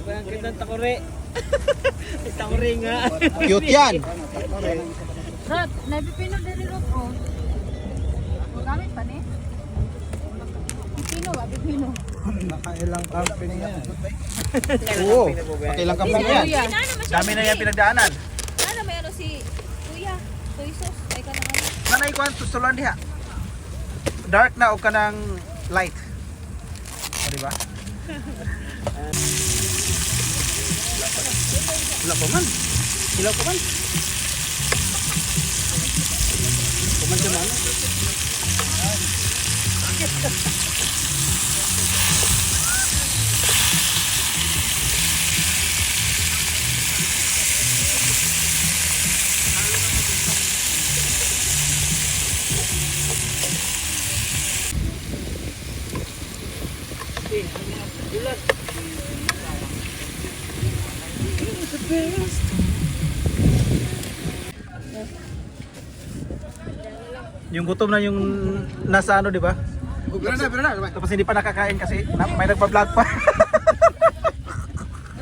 Ang ganda ng takore. Takore nga. Cute yan. Rot, naipipino din rin ko. Magamit pa ni? Pipino ba? Pipino. Nakailang company yan. Oo. Nakailang company yan. Dami na yan pinagdaanan. Ano may ano si Kuya? Soy sauce. Ay ka na ano? Nanay ko ang tustulan diha. Dark na o kanang light. O diba? Wala pa man. Ilaw pa man. Kuman siya man. Yung gutom na yung nasa ano, di ba? Pero na. Tapos hindi pa nakakain kasi may nagpa-vlog pa. Ano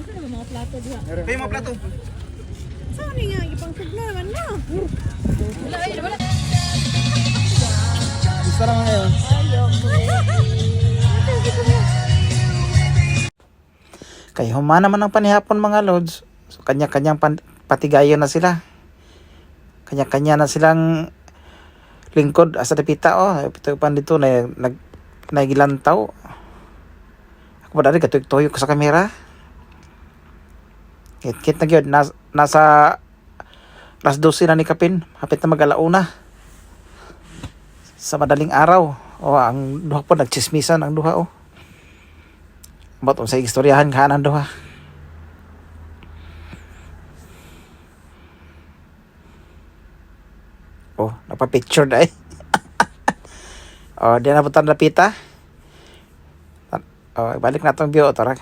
na mga plato diha? May mga plato. Saan nga ipang sigla naman na? Wala ay wala. Gusto lang ngayon. Kaya humana naman ang panihapon mga lods. So, kanya-kanyang patigayon na sila. Kanya-kanya na silang lingkod asa dapita ito pan dito na nagilantaw. Ako ba dali katuyok ko sa kamera. Kit na gyud nasa alas 12 na ni kapin, hapit na mag-alauna. Sa madaling araw. Ang duha po nagchismisan ang duha Ba't sa istoryahan kahanan duha. Napapicture na di na punta na pita. Balik na itong view. Tara.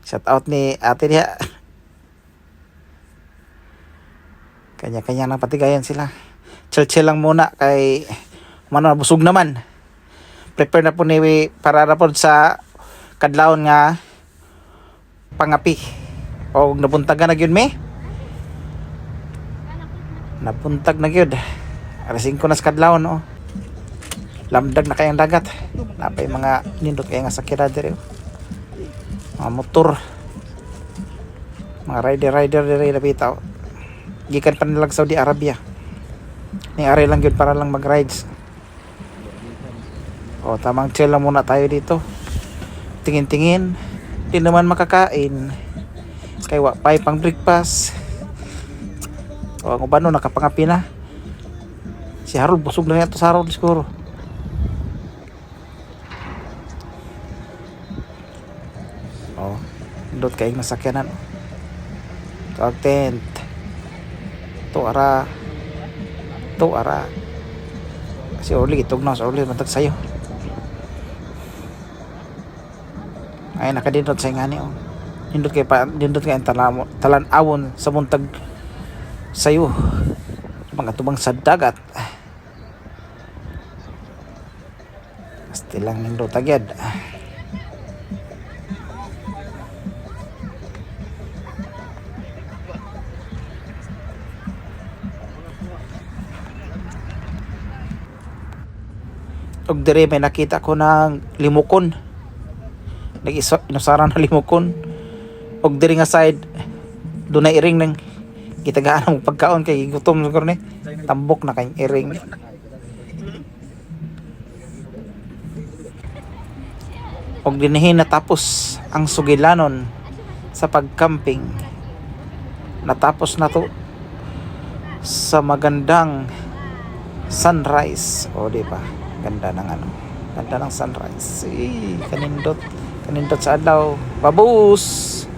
Shout out ni ate niya. Kanya-kanya ng patigayan sila. Chill-chill lang muna kay busog naman. Prepare na po ni para na po sa kadlawon nga pangapi. Napuntagan na yun napuntag na gyud. Alas 5 na sa kadlawon Lamdag na kayang dagat. Napay mga nindot kaya nga sakira diri. Mga motor. Mga rider diri napita. Gikan pa nilang Saudi Arabia. Ni ari lang gyud para lang mag-rides. Tamang chill lang muna tayo dito. Tingin-tingin. Di naman makakain. Kaya pay pang breakfast. Ang ubano nakapangapi na. Si Harold busog na ito sa Harold siguro. Indot kaing nasakyanan. Tent. Tuara. Si Orly itog na. Si Orly matag sayo. Ay nakadindot sa ingani Dindot kay talan-awon sa muntag sayo mga tubang sa dagat. Still lang nindot agad. Og dire may nakita ko ng limukon. Inusaran na limukon. Og dire nga side doon na iring ng gitagaan ang pagkaon kay gutom siguro ni. Tambok na kay iring. Og dinhi natapos ang sugilanon sa pagcamping. Natapos na to sa magandang sunrise. Di ba? Ganda ng sunrise. Kanindot sa adlaw. Babus.